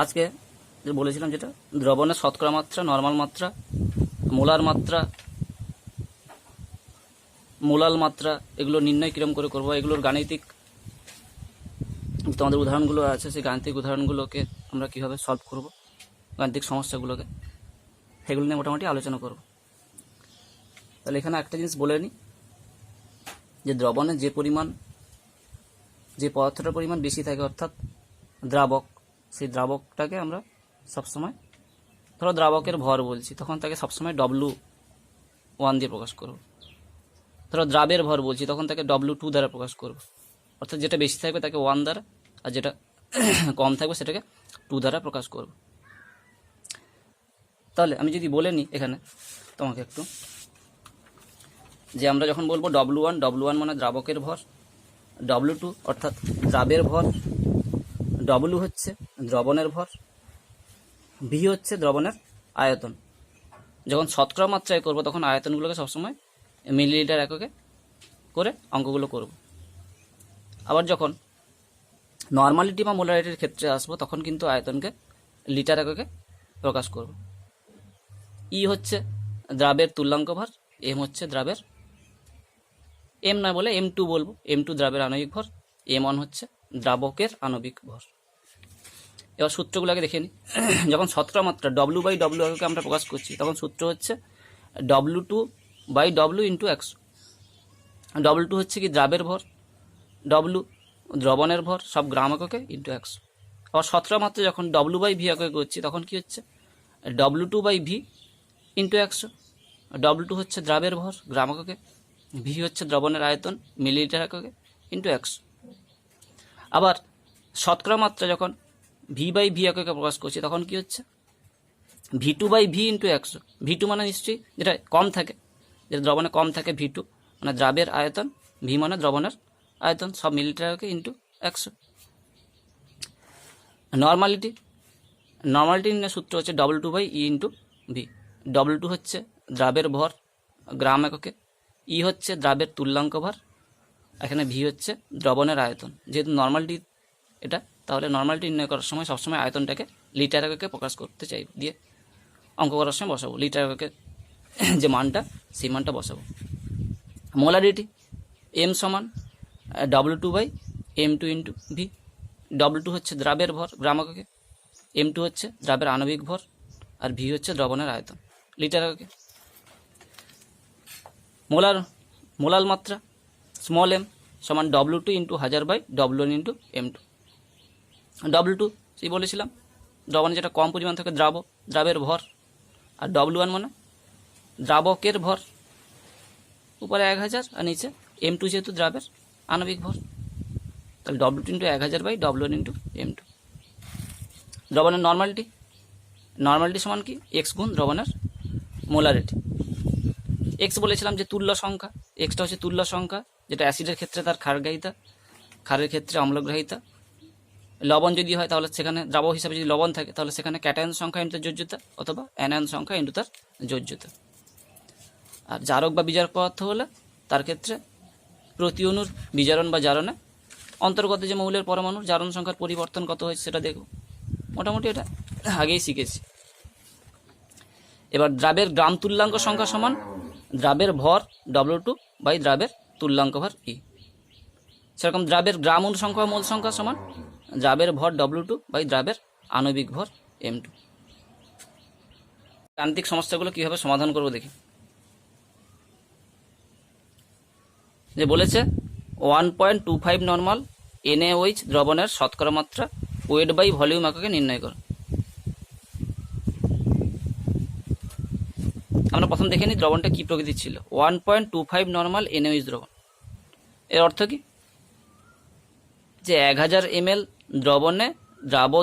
আজকে যে বলেছিলাম যেটা দ্রবণের শতকরা মাত্রা, নর্মাল মাত্রা, মোলার মাত্রা, মোলাল মাত্রা, এগুলো নির্ণয় কিরম করে করবো, এগুলোর গাণিতিক তোমাদের উদাহরণগুলো আছে, সেই গাণিতিক উদাহরণগুলোকে আমরা কীভাবে সলভ করব, গাণিতিক সমস্যাগুলোকে, সেগুলো নিয়ে মোটামুটি আলোচনা করব। তাহলে এখানে একটা জিনিস বলে নিই যে দ্রবণের যে পদার্থটার পরিমাণ বেশি থাকে, অর্থাৎ দ্রাবক, সেই দ্রাবকটাকে আমরা সবসময়, ধরো দ্রাবকের ভর বলছি, তখন তাকে সবসময় W1 দিয়ে প্রকাশ করব। ধরো দ্রাবের ভর বলছি, তখন তাকে W2 দ্বারা প্রকাশ করব। অর্থাৎ যেটা বেশি থাকবে তাকে 1 দ্বারা, আর যেটা কম থাকবে সেটাকে 2 দ্বারা প্রকাশ করব। তাহলে আমি যদি বলে নিই এখানে তোমাকে একটু, যে আমরা যখন বলবো W1 মানে দ্রাবকের ভর, W2 অর্থাৎ দ্রাবের ভর, W হচ্ছে দ্রবণের ভর, V হচ্ছে দ্রবণের আয়তন। যখন শতকরা মাত্রায় করব তখন আয়তনগুলোকে সবসময় মিলিলিটার এককে করে অঙ্কগুলো করব। আবার যখন নর্মালিটি বা মোলারিটির ক্ষেত্রে আসবো তখন কিন্তু আয়তনকে লিটার এককে প্রকাশ করব। ই হচ্ছে দ্রাবের তুল্যাঙ্ক ভর, এম হচ্ছে দ্রাবের, এম না বলে M2 বলবো, M2 দ্রাবের আণবিক ভর, M1 হচ্ছে দ্রাবকের আণবিক ভর। এবার সূত্রগুলোকে দেখে নিই। যখন শতকরা মাত্রা W/W এককে আমরা প্রকাশ করছি তখন সূত্র হচ্ছে W2/W ইন্টু 100। W2 হচ্ছে কি দ্রাবের ভর, W দ্রবণের ভর, সব গ্রাম এককে ইন্টু 100। আবার শতকরা মাত্রা যখন W/V এককে করছি তখন কি হচ্ছে W2/V ইন্টু 100। W2 হচ্ছে দ্রাবের ভর গ্রাম এককে, V হচ্ছে দ্রবণের আয়তন মিলিলিটার এককে ইন্টু 100। আবার শতকরা মাত্রা যখন V/V এককে প্রকাশ করছি তখন কি হচ্ছে V2/V ইন্টু 100। V2 মানে নিশ্চয়ই যেটা কম থাকে, যেটা দ্রবণে কম থাকে, V2 মানে দ্রাবের আয়তন, V মানে দ্রবণের আয়তন, সব মিলিলিটার এককে ইন্টু 100। নর্মালিটি নির্ণয় সূত্র হচ্ছে W2/E ইন্টু V। W2 হচ্ছে দ্রাবের ভর গ্রাম এককে, E হচ্ছে দ্রাবের তুল্যাঙ্ক ভর, এখানে V হচ্ছে দ্রবণের আয়তন। যেহেতু নর্মালিটি এটা, তাহলে নর্মালিটি নির্ণয় করার সময় সবসময় আয়তনটাকে লিটার এককে প্রকাশ করতে চাইব, দিয়ে অঙ্ক করার সময় বসাবো লিটার এককে যে মানটা, সেই মানটা বসাবো। মোলারিটি M সমান W2/M2 ইন্টু V। W2 হচ্ছে দ্রাবের ভর গ্রাম এককে, M2 হচ্ছে দ্রাবের আণবিক ভর, আর V হচ্ছে দ্রবণের আয়তন লিটার এককে। মোলাল মাত্রা স্মল m সমান W2 into 1000/W1 into M2। W2 সেই বলেছিলাম দ্রবণে যেটা কম পরিমাণ থাকে দ্রাবের ভর, আর W1 মানে দ্রাবকের ভর, উপরে 1000 আর নিচে M2 যেহেতু দ্রাবের আণবিক ভর, তাহলে W2 into 1000/W1 into M2। দ্রবণের নর্মালিটি সমান কি X গুণ দ্রবণের মোলারিটি। X বলেছিলাম যে তুল্য সংখ্যা, Xটা হচ্ছে তুল্য সংখ্যা, যেটা অ্যাসিডের ক্ষেত্রে তার ক্ষারগ্রাহিতা, ক্ষারের ক্ষেত্রে অম্লগ্রাহিতা। লবণ যদি হয় তাহলে সেখানে দ্রাবক হিসাবে যদি লবণ থাকে তাহলে সেখানে ক্যাটায়ন সংখ্যা ইন্টু তার যোজ্যতা, অথবা অ্যানায়ন সংখ্যা ইন্টু তার যোজ্যতা। আর জারক বা বিজারক পদার্থ হলে তার ক্ষেত্রে প্রতি অণুর বিজারণ বা জারণে অন্তর্গত যে মৌলের পরমাণুর জারণ সংখ্যার পরিবর্তন কত হয়েছে সেটা দেখব। মোটামুটি এটা আগেই শিখেছি। এবার দ্রাবের গ্রাম তুল্যাঙ্ক সংখ্যা সমান দ্রাবের ভর W2 বাই দ্রাবের তুল্যাঙ্ক ভর E। সেরকম দ্রাবের গ্রাম অণু সংখ্যা মোল সংখ্যা সমান দ্রাবের ভর W2 বাই দ্রাবের আণবিক ভর M2। গাণিতিক সমস্যাগুলো কীভাবে সমাধান করবো দেখি। যে বলেছে 1.25 নর্মাল NaOH দ্রবণের শতকরা মাত্রা ওয়েট বাই ভলিউম এককে নির্ণয় করো। আমরা প্রথম দেখে নিই দ্রবণটা কী প্রকৃতির ছিল। 1.25 নর্মাল NaOH দ্রবণ, এর অর্থ কি যে 1000 ml দ্রবণে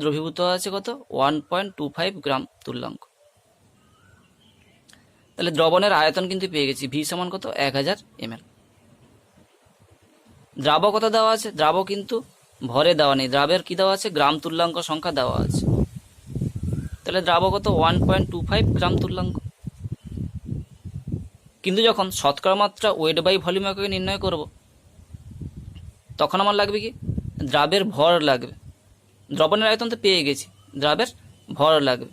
দ্রবীভূত আছে কত 1.25 গ্রাম তুল্যাঙ্ক। তাহলে দ্রবণের আয়তন কিন্তু পেয়ে গেছি, V সমান কত 1000 ml। দ্রাবক কত দেওয়া আছে, দ্রাবক কিন্তু ভরে দেওয়া নেই, দ্রাবের কি দেওয়া আছে গ্রাম তুল্যাঙ্ক সংখ্যা দেওয়া আছে। তাহলে দ্রাবক কত 1.25 গ্রাম তুল্যাঙ্ক। কিন্তু যখন শতকরা মাত্রা ওয়েট বাই ভলিউম এককে নির্ণয় করব তখন আমার লাগবে কি দ্রাবের ভর লাগবে। দ্রবণের আয়তন তো পেয়ে গেছি, দ্রাবের ভর লাগবে,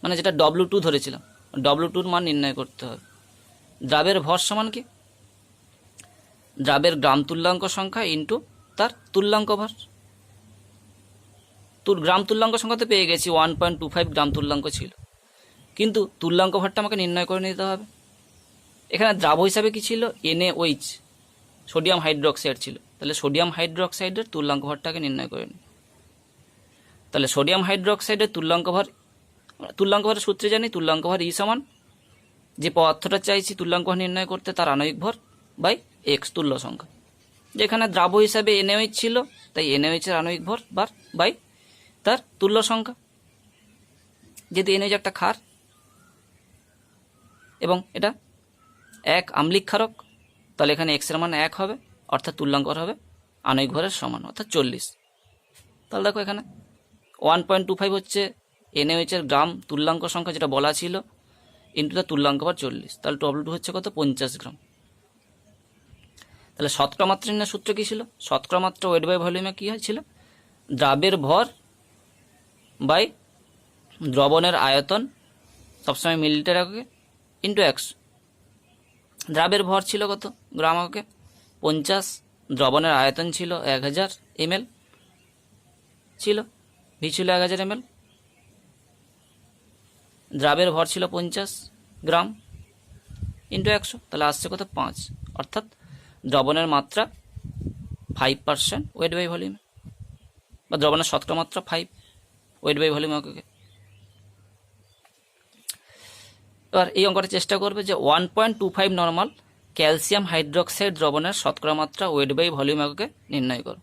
মানে যেটা W2 ধরেছিলাম, W2-র মান নির্ণয় করতে হবে। দ্রাবের ভর সমান কি? দ্রাবের গ্রাম তুল্যাঙ্ক সংখ্যা ইন্টু তার তুল্যাঙ্ক ভর। গ্রাম তুল্যাঙ্ক সংখ্যা তো পেয়ে গেছি, 1.25 গ্রাম তুল্যাঙ্ক ছিল, কিন্তু তুল্যাঙ্ক ভরটা আমাকে নির্ণয় করে নিতে হবে। এখানে দ্রাব হিসাবে কি ছিল? NaOH, সোডিয়াম হাইড্রোক্সাইড ছিল। তাহলে সোডিয়াম হাইড্রোক্সাইডের তুল্যাঙ্ক ভরটাকে নির্ণয় করে নিই। তাহলে সোডিয়াম হাইড্রোক্সাইডের তুল্যাঙ্ক ভরের সূত্রে জানি তুল্যাঙ্ক ভর E সমান যে পদার্থটা চাইছি তুল্যাঙ্ক ভর নির্ণয় করতে তার আণবিক ভর বাই X, তুল্য সংখ্যা। যেখানে দ্রাব হিসাবে NaOH ছিল, তাই NaOH-এর আণবিক ভর বাই তার তুল্য সংখ্যা। যেহেতু NaOH একটা ক্ষার এবং এটা এক আম্লিক ক্ষারক, তাহলে এখানে X-এর মান 1 হবে, অর্থাৎ তুল্যাঙ্ক ভর হবে আণবিক ভরের সমান, অর্থাৎ 40। তাহলে দেখো এখানে 1.25 হচ্ছে NaOH-এর গ্রাম তুল্যাঙ্ক সংখ্যা যেটা বলা ছিল, ইন্টু তার তুল্যাঙ্ক ভর 40, তাহলে W2 হচ্ছে কত? 50 গ্রাম। তাহলে শতকরা মাত্রা নির্ণয়ের সূত্র কী ছিল? শতকরা মাত্রা ওয়েট বাই ভলিউমে কী হয়েছিল? দ্রাবের ভর বাই দ্রবণের আয়তন, সবসময় মিলিলিটার এককে, ইন্টু 100। দ্রাবের ভর ছিল কত গ্রাম এককে? 50। দ্রবণের আয়তন ছিল 1000 ml ছিল, ভি ছিল 1000 ml। দ্রাবের ভর ছিল 50 গ্রাম ইন্টু 100, তাহলে আসছে কত? 5, অর্থাৎ দ্রবণের মাত্রা 5% ওয়েট বাই ভলিউম, বা দ্রবণের শতকরা মাত্রা 5 ওয়েট বাই ভলিউম এককে। এবার এই অঙ্কটা চেষ্টা করবে যে 1.25 নর্মাল ক্যালসিয়াম হাইড্রোক্সাইড দ্রবণের শতকরা মাত্রা ওয়েট বাই ভলিউম এককে নির্ণয় করো।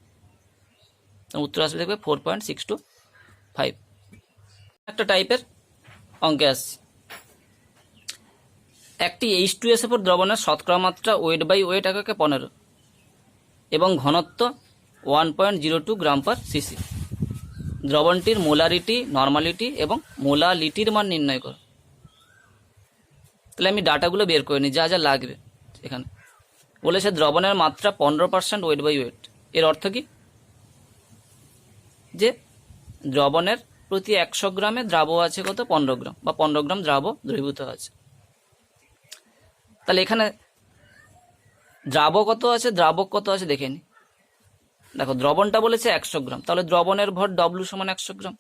উত্তর আসলে দেখবে 4.625। একটা টাইপের অঙ্কে আসছে, একটি H2SO4 দ্রবণের শতকরা মাত্রা ওয়েট বাই ওয়েট এককে 15 এবং ঘনত্ব 1.02 গ্রাম পার সিসি। দ্রবণটির মোলারিটি, নর্মালিটি এবং মোলালিটির মান নির্ণয় করো। তাহলে আমি ডাটাগুলো বের করে নিই, যা যা লাগবে। এখানে বলেছে দ্রবণের মাত্রা 15% ওয়েট বাই ওয়েট। এর অর্থ কি? যে দ্রবণের প্রতি 100 গ্রামে দ্রাব আছে কত? 15 গ্রাম, বা 15 গ্রাম দ্রাব দ্রবীভূত আছে। তাহলে এখানে দ্রাবক কত আছে দেখে নি। দেখো দ্রবণটা বলেছে 100 গ্রাম, তাহলে দ্রবণের ভর W সমান 100 গ্রাম,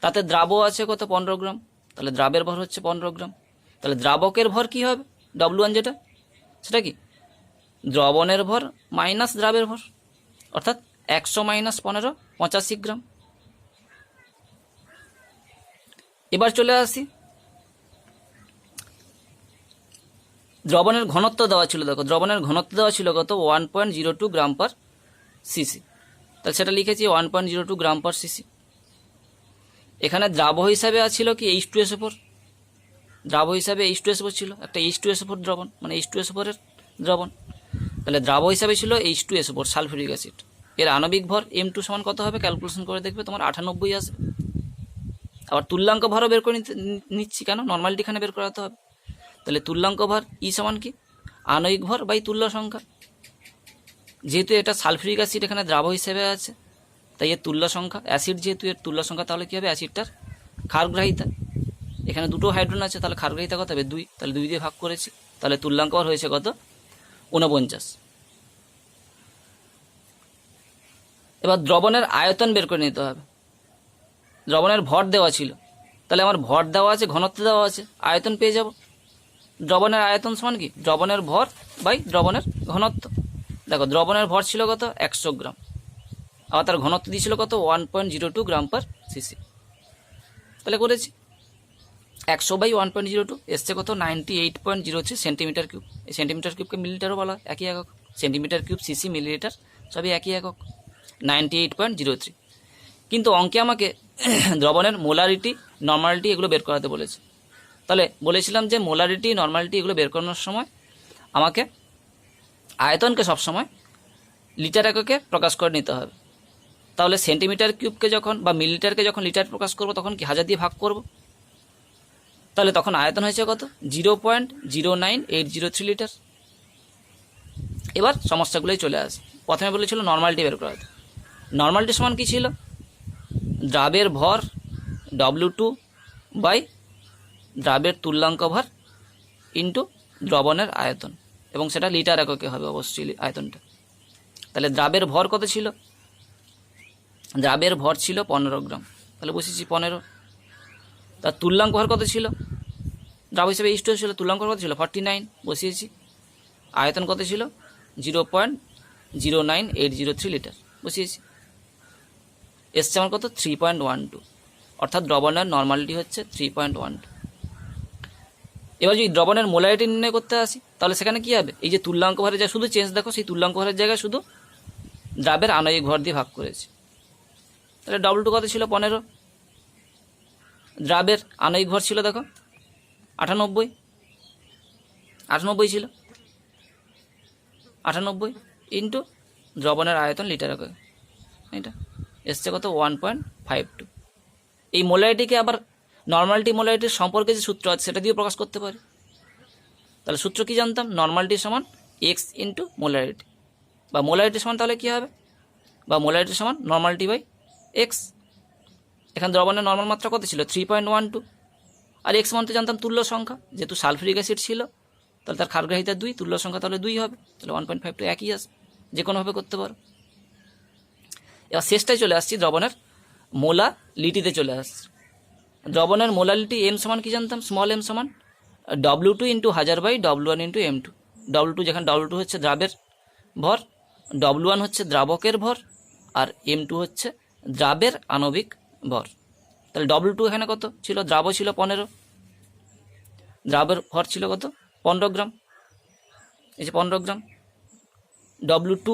তাতে দ্রাব আছে কত? 15 গ্রাম, তাহলে দ্রাবের ভর হচ্ছে 15 গ্রাম। তাহলে দ্রাবকের ভর কি হবে? W1 যেটা, সেটা কি? দ্রবণের ভর মাইনাস দ্রাবের ভর, অর্থাৎ 100 মাইনাস 15, 85 গ্রাম। এবার চলে আসি, দ্রবণের ঘনত্ব দেওয়া ছিল। দেখো দ্রবণের ঘনত্ব দেওয়া ছিল কত? 1.02 গ্রাম পার সিসি, তাহলে সেটা লিখেছি 1.02 গ্রাম পার সিসি। এখানে দ্রাব হিসাবে ছিল কি? H2SO4। দ্রাব হিসাবে H2SO4 ছিল, একটা H2SO4 দ্রবণ, মানে H2SO4 এর দ্রবণ। তাহলে দ্রাব হিসাবে ছিল H2SO4 সালফিউরিক অ্যাসিড। এর আণবিক ভর M2 সমান কত হবে? ক্যালকুলেশন করে দেখবে, তোমার 98 আসবে। আবার তুল্যাঙ্ক ভরও বের করে নিচ্ছি, কেন? নর্মালিটি এখানে বের করাতে হবে। তাহলে তুল্যাঙ্ক ভর E সমান কি? আণবিক ভর বাই তুল্য সংখ্যা। যেহেতু এটা সালফিউরিক অ্যাসিড এখানে দ্রাব হিসেবে আছে, তাই এর তুল্য সংখ্যা, অ্যাসিড যেহেতু এর তুল্য সংখ্যা, তাহলে কী হবে? অ্যাসিডটার ক্ষারগ্রাহিতা, এখানে দুটো হাইড্রোজেন আছে, তাহলে ক্ষারগ্রাহিতা কত হবে? 2, তাহলে 2 দিয়ে ভাগ করেছি, তাহলে তুল্যাঙ্ক ভর হয়েছে কত? 49। এবার দ্রবণের আয়তন বের করে নিতে হবে। দ্রবণের ভর দেওয়া ছিল, তাহলে আমার ভর দেওয়া আছে, ঘনত্ব দেওয়া আছে, আয়তন পেয়ে যাব। দ্রবণের আয়তন সমান কি? দ্রবণের ভর বাই দ্রবণের ঘনত্ব। দেখো দ্রবণের ভর ছিল কত? 100 গ্রাম, আবার তার ঘনত্ব দিয়েছিল কত? 1.02 গ্রাম পার সিসি। তাহলে করেছি 100 বাই 1.02 এসছে কত? 98.03 সেন্টিমিটার কিউব। এই সেন্টিমিটার কিউবকে মিলিলিটারও বলা হয়, একই একক। সেন্টিমিটার কিউব, সিসি, মিলিলিটার সবই একই একক, 98.03। কিন্তু অঙ্কে আমাকে দ্রবণের মোলারিটি, নর্মালিটি এগুলো বের করাতে বলেছে। তাহলে বলেছিলাম যে মোলারিটি, নর্মালিটি এগুলো বের করানোর সময় আমাকে আয়তনকে সবসময় লিটার এককে প্রকাশ করে নিতে হবে। তাহলে সেন্টিমিটার কিউবকে যখন, বা মিলিলিটারকে যখন লিটার প্রকাশ করব, তখন কি 1000 দিয়ে ভাগ করব। তাহলে তখন আয়তন হয়েছে কত? 0.09803 লিটার। এবার সমস্যাগুলোই চলে আসে। প্রথমে বলেছিল নর্মালিটি বের করাতে। নর্মালিটি সমান কী ছিল? দ্রাবের ভর W2 বাই দ্রাবের তুল্যাঙ্ক ভর ইন্টু দ্রবণের আয়তন, এবং সেটা লিটার এককে হবে অবশ্যই আয়তনটা। তাহলে দ্রাবের ভর কত ছিল? দ্রাবের ভর ছিল 15 গ্রাম, তাহলে বসেছি 15। তার তুল্যাঙ্ক ভর কত ছিল? দ্রাব হিসেবে H2 ছিল, তুল্যাঙ্ক ভর কত ছিল? 49, বসিয়েছি। আয়তন কত ছিল? 0.09803 লিটার, বসিয়েছি। এসছে আমার কত? 3.12, অর্থাৎ দ্রবণের নর্মালিটি হচ্ছে 3.12। এবার যদি দ্রবণের মোলারিটি নির্ণয় করতে আসি, তাহলে সেখানে কী হবে? এই যে তুল্যাঙ্ক ভরের যা শুধু চেঞ্জ দেখো, সেই তুল্যাঙ্ক ভরের জায়গায় শুধু দ্রাবের আণবিক ভর দিয়ে ভাগ করেছে। তাহলে W2 কত ছিল? 15। দ্রাবের আণবিক ভর ছিল দেখো 98 ছিল, 98 ইন্টু দ্রবণের আয়তন লিটার একক, এটা এসছে কত? 1.52। এই মোলারিটিকে আবার নর্মালিটি মোলারিটির সম্পর্কে যে সূত্র আছে সেটা দিয়ে প্রকাশ করতে পারি। তাহলে সূত্র কি জানতাম? নর্মালিটি সমান এক্স ইন্টু মোলারিটি, বা মোলারিটি সমান তাহলে কী হবে? বা মোলারিটি সমান নর্মালিটি বাই এক্স। এখানে দ্রবণের নর্মাল মাত্রা কত ছিল? 3.12। আর এক্স মানতে জানতাম তুল্য সংখ্যা, যেহেতু সালফিউরিক অ্যাসিড ছিল তাহলে তার ক্ষারগ্রাহিতা 2, তুল্য সংখ্যা তাহলে 2 হবে, তাহলে 1.52 একই আসে, যে কোনোভাবে করতে পারো। এবার শেষটায় চলে আসছি, দ্রবণের মোলালিটিতে চলে আসছি। দ্রবণের মোলালিটি এম সমান কি জানতাম? স্মল এম সমান W2 into 1000 by W1 into M2। W2 যেখানে W2 হচ্ছে দ্রাবের ভর, W1 হচ্ছে দ্রাবকের ভর, আর M2 হচ্ছে দ্রাবের আণবিক ভর। তাহলে W2 এখানে কত ছিল? দ্রাব ছিল 15, দ্রাবের ভর ছিল কত? 15 গ্রাম, এই যে 15 গ্রাম। W2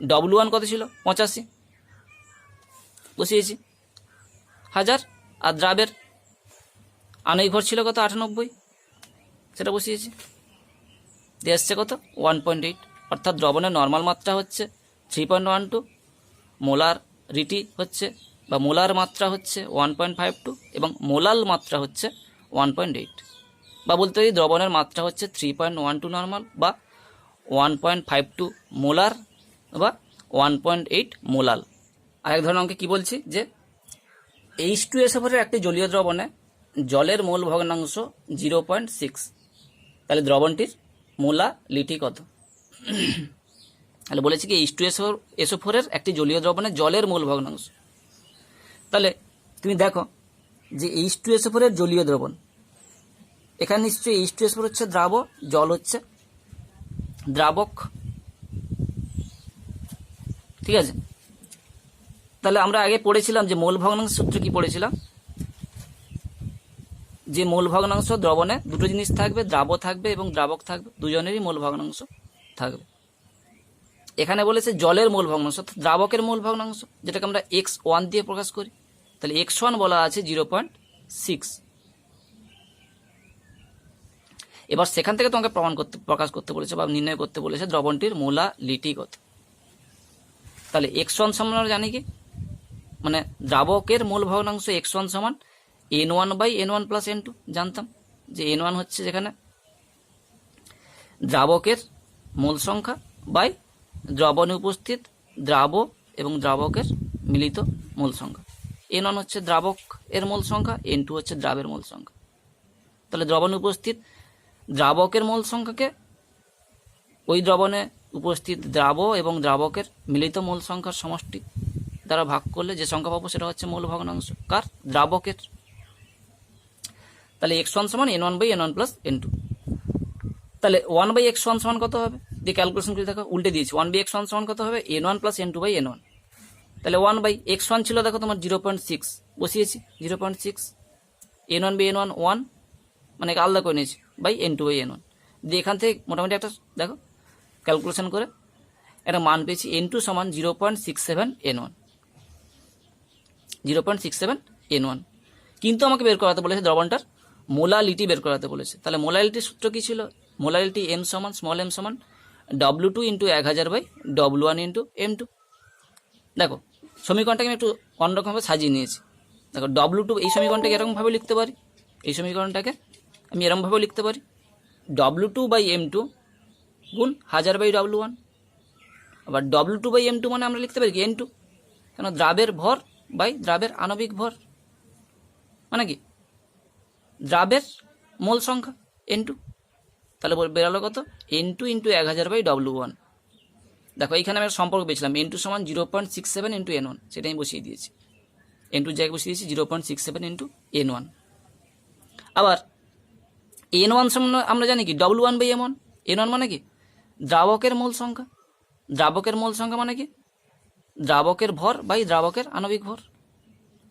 W1 কত ছিল? 85, বসিয়েছি 1000। আর দ্রাবের আণবিক ভর ছিল কত? 98, সেটা বসিয়েছি। দিয়ে আসছে কত? 1.8, অর্থাৎ দ্রবণের নর্মাল মাত্রা হচ্ছে 3.12, মোলার রিটি হচ্ছে বা মোলার মাত্রা হচ্ছে 1.52, এবং মোলাল মাত্রা হচ্ছে 1.8, বা বলতে পারি দ্রবণের মাত্রা হচ্ছে 3.12 নর্মাল, বা 1.52 মোলার, বা 1.8 মোলাল। আরেক ধরনের অঙ্কে কী বলছি যে H2SO4 একটি জলীয় দ্রবণে জলের মোল ভগ্নাংশ 0.6, তাহলে দ্রবণটির মোলালিটি কত? তাহলে বলেছি কি H2SO4 একটি জলীয় দ্রবণে জলের মোল ভগ্নাংশ। তাহলে তুমি দেখো যে H2SO4 জলীয় দ্রবণ, এখানে নিশ্চয়ই H2SO4 হচ্ছে দ্রাব, জল হচ্ছে দ্রাবক, ঠিক আছে? তাহলে আমরা আগে পড়েছিলাম যে মোল ভগ্নাংশ সূত্র কি পড়েছিলাম? যে মোল ভগ্নাংশ দ্রবণে দুটো জিনিস থাকবে, দ্রাব থাকবে এবং দ্রাবক থাকবে, দুজনেরই মোল ভগ্নাংশ থাকবে। এখানে বলেছে জলের মোল ভগ্নাংশ, অর্থাৎ দ্রাবকের মোল ভগ্নাংশ, যেটাকে আমরা x1 দিয়ে প্রকাশ করি। তাহলে x1 বলা আছে 0.6। এবার সেখান থেকে তোমাকে প্রকাশ করতে বলেছে বা নির্ণয় করতে বলেছে দ্রবণটির মোলালিটি কত। তাহলে x1 সমান আমরা জানি কি, মানে দ্রাবকের মোল ভগ্নাংশ x1 সমান N1 by N1 plus N2, জানতাম যে N1 হচ্ছে যেখানে দ্রাবকের মোল সংখ্যা বাই দ্রবণে উপস্থিত দ্রাব এবং দ্রাবকের মিলিত মোল সংখ্যা। N1 হচ্ছে দ্রাবক এর মোল সংখ্যা, N2 হচ্ছে দ্রাবের মোল সংখ্যা। তাহলে দ্রবণে উপস্থিত দ্রাবকের মোল সংখ্যাকে ওই দ্রবণে উপস্থিত দ্রাব এবং দ্রাবকের মিলিত মোল সংখ্যার সমষ্টি দ্বারা ভাগ করলে যে সংখ্যা পাবো সেটা হচ্ছে মোল ভগ্নাংশ কার? দ্রাবকের। তাহলে x1 সমান N1 by N1 plus N2। তাহলে 1 বাই x1 সমান কত হবে? দিয়ে ক্যালকুলেশন করে দেখো, উল্টে দিয়েছি। 1 বাই x1 সমান কত হবে? N1 plus N2 by N1। তাহলে 1 বাই x1 ছিল দেখো তোমার 0.6, বসিয়েছি 0.6, N1 বাই N1 1, মানে আলাদা করে নিয়েছি, বাই N2 বাই N1। দিয়ে এখান থেকে মোটামুটি একটা দেখো ক্যালকুলেশন করে একটা মান পেয়েছি, N2 সমান 0.67 N1, 0.67 N1। কিন্তু আমাকে বের করাতে বলেছে দ্রবণটার মোলালিটি বের করাতে বলেছে। তাহলে মোলালিটির সূত্র কি ছিল? মোলালিটি M সমান স্মল m সমান W2 into 1000 by W1 into M2। দেখো সমীকরণটাকে আমি একটু অন্যরকমভাবে সাজিয়ে নিয়েছি। দেখো W2, এই সমীকরণটাকে এরকমভাবে লিখতে পারি, এই সমীকরণটাকে আমি এরকমভাবেও লিখতে পারি, W2 বাই M2 গুণ 1000 বাই W1। আবার W2 বাই M2 মানে আমরা লিখতে পারি কি N2, কেন দ্রাবের ভর বাই দ্রাবের আণবিক ভর, মানে কি দ্রাবের মোল সংখ্যা N2, তাহলে বেরালো কত N2 ইন্টু 1000/W1। দেখো এইখানে আমি একটা সম্পর্ক পেয়েছিলাম N2 সমান 0.67 ইন্টু N1, সেটা আমি বসিয়ে দিয়েছি। N2 জায়গায় বসিয়ে দিয়েছি 0.67 ইন্টু N1। আবার N1 সমান আমরা জানি কি W1/M1। N1 মানে কি দ্রাবকের মোল সংখ্যা। দ্রাবকের মোল সংখ্যা মানে কি দ্রাবকের ভর বাই দ্রাবকের আণবিক ভর।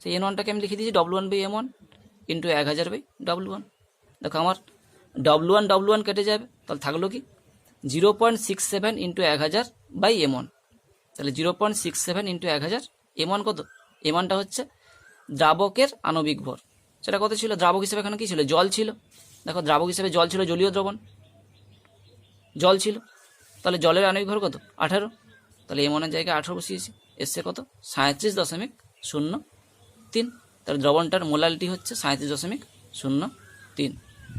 সেই N1টাকে আমি লিখে দিয়েছি W1/M1 ইন্টু 1000/W1। দেখো আমার W1 কেটে যাবে, তাহলে থাকলো কি 0.67 ইন্টু 1000/M1। তাহলে 0.67 ইন্টু 1000, M1 কত? M1টা হচ্ছে দ্রাবকের আণবিক ভর। সেটা কত ছিল? দ্রাবক হিসেবে এখানে কী ছিল? জল ছিল। দেখো দ্রাবক হিসেবে জল ছিল, জলীয় দ্রবণ জল ছিল, তাহলে জলের আণবিক ভর কত? 18। তাহলে M1-এর জায়গায় 18 বসিয়েছি, এসছে কত? 37.03। তাহলে দ্রবণটার মোলালিটি হচ্ছে 37.03।